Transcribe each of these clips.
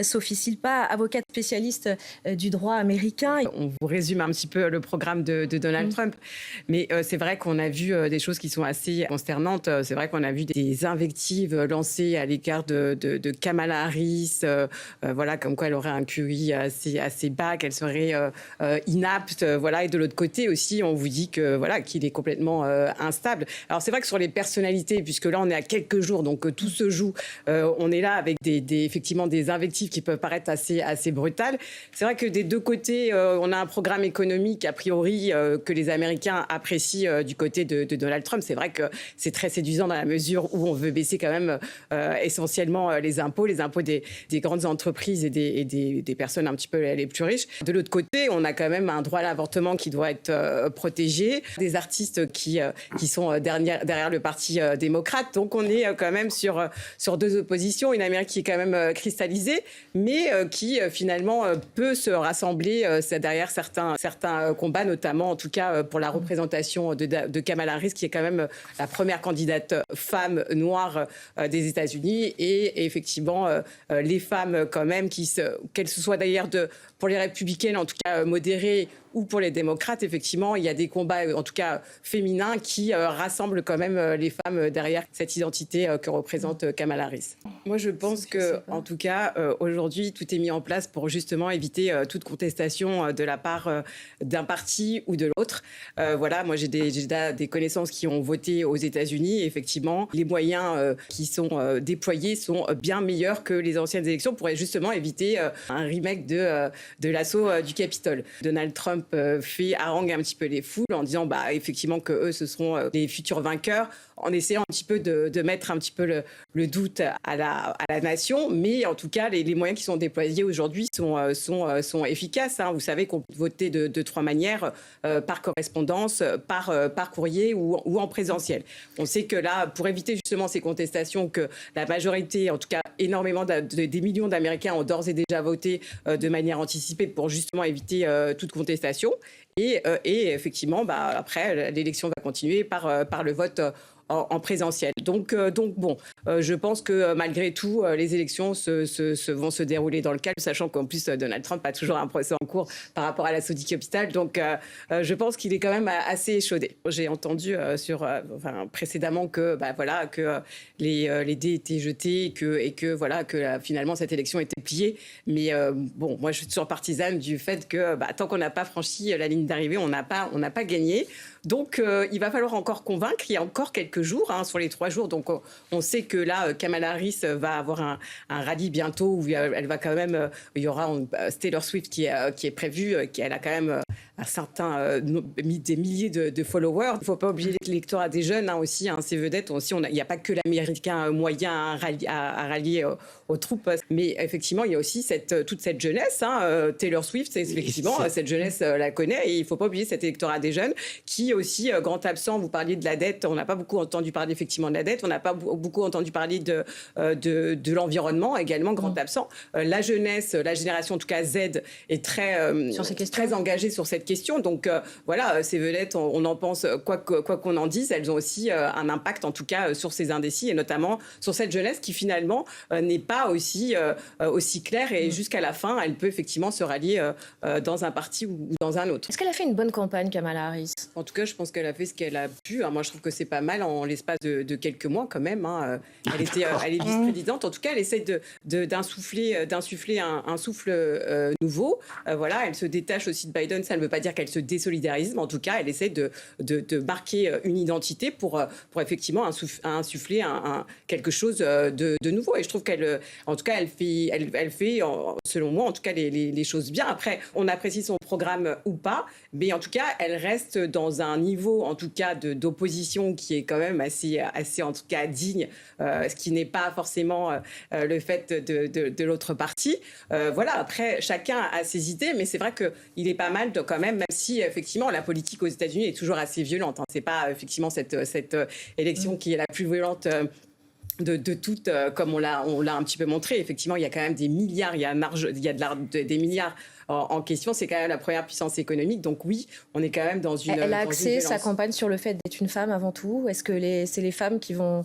Sophie Silpa, avocate spécialiste du droit américain. On vous résume un petit peu le programme de Donald Trump, mais c'est vrai qu'on a vu des choses qui sont assez consternantes. C'est vrai qu'on a vu des invectives lancées à l'égard de Kamala Harris, voilà, comme quoi elle aurait un QI assez bas, qu'elle serait inapte, voilà. Et de l'autre côté aussi, on vous dit que voilà, qu'il est complètement instable. Alors c'est vrai que sur les personnalités, puisque là on est à quelques jours, donc tout se joue, on est là avec effectivement des invectives qui peuvent paraître assez brutales. C'est vrai que des deux côtés, on a un programme économique, a priori, que les Américains apprécient du côté de Donald Trump. C'est vrai que c'est très séduisant dans la mesure où on veut baisser quand même essentiellement les impôts des grandes entreprises et des personnes un petit peu les plus riches. De l'autre côté, on a quand même un droit à l'avortement qui doit être protégé, des artistes qui sont derrière le parti démocrate. Donc on est quand même sur deux oppositions, une Amérique qui est quand même cristallisée, mais qui finalement peut se rassembler derrière certains combats, notamment en tout cas pour la représentation de Kamala Harris, qui est quand même la première candidate femme noire des États-Unis, et effectivement les femmes quand même, qu'elles se soient d'ailleurs pour les républicaines en tout cas modérées, ou pour les démocrates, effectivement, il y a des combats, en tout cas féminins, qui rassemblent quand même les femmes derrière cette identité que représente Kamala Harris. Moi, je pense que, en tout cas, aujourd'hui, tout est mis en place pour justement éviter toute contestation de la part d'un parti ou de l'autre. Voilà, moi, j'ai des connaissances qui ont voté aux États-Unis. Effectivement, les moyens qui sont déployés sont bien meilleurs que les anciennes élections pour justement éviter un remake de l'assaut du Capitole. Donald Trump harangue un petit peu les foules en disant effectivement que eux ce seront les futurs vainqueurs, en essayant un petit peu de mettre un petit peu le doute à la nation, mais en tout cas les moyens qui sont déployés aujourd'hui sont efficaces, hein. Vous savez qu'on peut voter de trois manières, par correspondance, par courrier ou en présentiel. On sait que là, pour éviter justement ces contestations, que la majorité, en tout cas énormément des millions d'Américains ont d'ores et déjà voté de manière anticipée pour justement éviter toute contestation. Et effectivement, après, l'élection va continuer par le vote en présentiel. Donc bon, je pense que malgré tout, les élections vont se dérouler dans le calme, sachant qu'en plus, Donald Trump a toujours un procès en cours par rapport à l'assaut du Capitole. Donc je pense qu'il est quand même assez échaudé. J'ai entendu précédemment que les dés étaient jetés et que finalement cette élection était pliée. Mais bon, moi je suis toujours partisane du fait que tant qu'on n'a pas franchi la ligne d'arrivée, on n'a pas gagné. Donc il va falloir encore convaincre. Il y a encore quelques jours, sur les 3 jours. Donc on sait que là, Kamala Harris va avoir un rallye bientôt où elle va quand même, il y aura Taylor Swift qui est prévue, elle a quand même un certain des milliers de followers. Il ne faut pas oublier l'électorat des jeunes aussi, ces vedettes aussi. Il n'y a pas que l'Américain moyen à rallier aux troupes, mais effectivement il y a aussi toute cette jeunesse. Taylor Swift, effectivement, cette jeunesse la connaît, et il ne faut pas oublier cet électorat des jeunes qui aussi grand absent. Vous parliez de la dette, on n'a pas beaucoup entendu parler effectivement de la dette, on n'a pas beaucoup entendu parler de l'environnement, également grand absent. La jeunesse, la génération en tout cas Z est très engagée sur cette question. Donc voilà, ces vedettes, on en pense quoi qu'on en dise, elles ont aussi un impact en tout cas sur ces indécis, et notamment sur cette jeunesse qui finalement n'est pas aussi claire, et jusqu'à la fin, elle peut effectivement se rallier dans un parti ou dans un autre. Est-ce qu'elle a fait une bonne campagne, Kamala Harris ? En tout cas, je pense qu'elle a fait ce qu'elle a pu. Moi, je trouve que c'est pas mal en l'espace de quelques mois quand même. Elle est vice-présidente. En tout cas, elle essaie d'insuffler un souffle nouveau. Voilà, elle se détache aussi de Biden. Ça ne veut pas dire qu'elle se désolidarise, mais en tout cas, elle essaie de marquer une identité pour effectivement insuffler quelque chose de nouveau. Et je trouve en tout cas, elle fait, selon moi, en tout cas, les choses bien. Après, on apprécie son programme ou pas, mais en tout cas, elle reste dans un niveau, en tout cas, d'opposition qui est quand même assez en tout cas, digne, ce qui n'est pas forcément le fait de l'autre parti. Voilà, après, chacun a ses idées, mais c'est vrai qu'il est pas mal quand même si effectivement la politique aux États-Unis est toujours assez violente. C'est pas effectivement cette élection qui est la plus violente de toutes, comme on l'a un petit peu montré. Effectivement, il y a quand même des milliards, il y a des milliards en question. C'est quand même la première puissance économique. Donc oui, on est quand même dans une... Elle a axé sa campagne sur le fait d'être une femme avant tout. Est-ce que c'est les femmes qui vont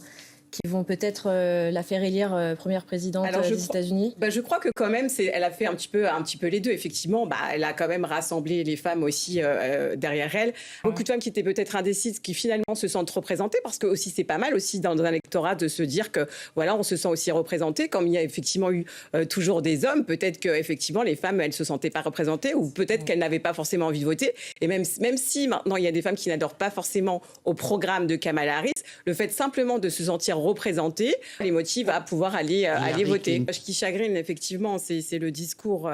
qui vont peut-être la faire élire première présidente des États-Unis? Je crois que quand même, elle a fait un petit peu les deux. Effectivement, elle a quand même rassemblé les femmes aussi derrière elle. Beaucoup de femmes qui étaient peut-être indécises, qui finalement se sentent représentées, parce que aussi c'est pas mal aussi dans un électorat de se dire que voilà, on se sent aussi représenté. Comme il y a effectivement eu toujours des hommes, peut-être que effectivement les femmes elles se sentaient pas représentées, ou peut-être qu'elles n'avaient pas forcément envie de voter. Et même si maintenant il y a des femmes qui n'adorent pas forcément au programme de Kamala Harris, le fait simplement de se sentir représentée les motive à pouvoir aller voter. Ce qui chagrine effectivement, c'est le discours,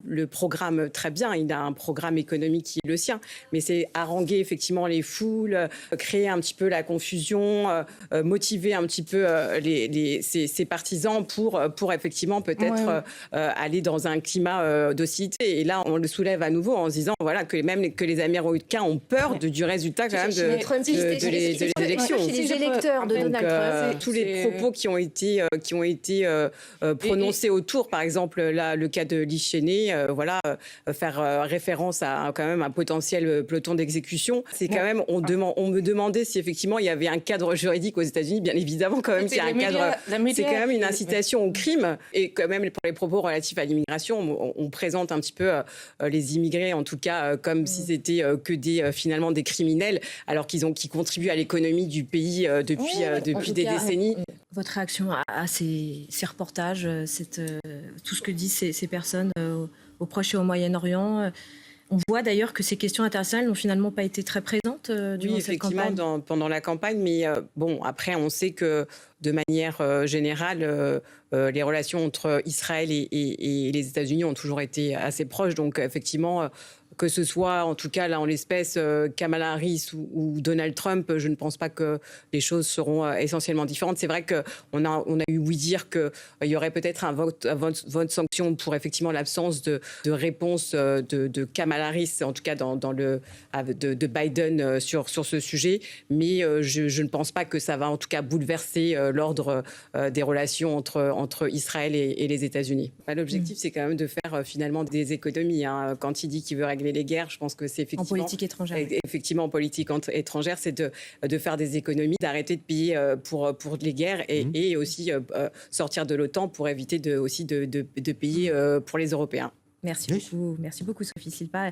le programme très bien. Il a un programme économique qui est le sien, mais c'est haranguer effectivement les foules, créer un petit peu la confusion, motiver un petit peu ses partisans pour effectivement peut-être aller dans un climat docilité. Et là, on le soulève à nouveau en se disant voilà que même que les Américains ont peur du résultat quand même des élections. Chez les électeurs de Donald Trump, tous les propos qui ont été prononcés autour, par exemple là le cas de Liz Cheney, faire référence à quand même un potentiel peloton d'exécution. C'est quand même on me demandait si effectivement il y avait un cadre juridique aux États-Unis. Bien évidemment quand même qu'il y a un cadre. C'est quand même une incitation au crime, et quand même pour les propos relatifs à l'immigration, on présente un petit peu les immigrés en tout cas comme si c'était que finalement des criminels, alors qu'ils contribuent à l'économie du pays depuis des décennies. Votre réaction à ces reportages, tout ce que disent ces personnes au Proche et au Moyen-Orient? On voit d'ailleurs que ces questions internationales n'ont finalement pas été très présentes durant cette campagne. Pendant la campagne, mais après, on sait que de manière générale, les relations entre Israël et les États-Unis ont toujours été assez proches. Donc, effectivement, que ce soit, en tout cas, là, en l'espèce, Kamala Harris ou Donald Trump, je ne pense pas que les choses seront essentiellement différentes. C'est vrai qu'on a eu ouï dire qu'il y aurait peut-être un vote sanction pour effectivement l'absence de réponse de Kamala Harris, en tout cas de Biden sur ce sujet. Mais je ne pense pas que ça va en tout cas bouleverser l'ordre des relations entre Israël et les États-Unis. L'objectif, c'est quand même de faire finalement des économies. Quand il dit qu'il veut régler les guerres, je pense que c'est effectivement... En politique étrangère. Effectivement, en politique étrangère, c'est de faire des économies, d'arrêter de payer pour les guerres et aussi sortir de l'OTAN pour éviter de payer pour les Européens. Merci beaucoup, Sophie Silpa.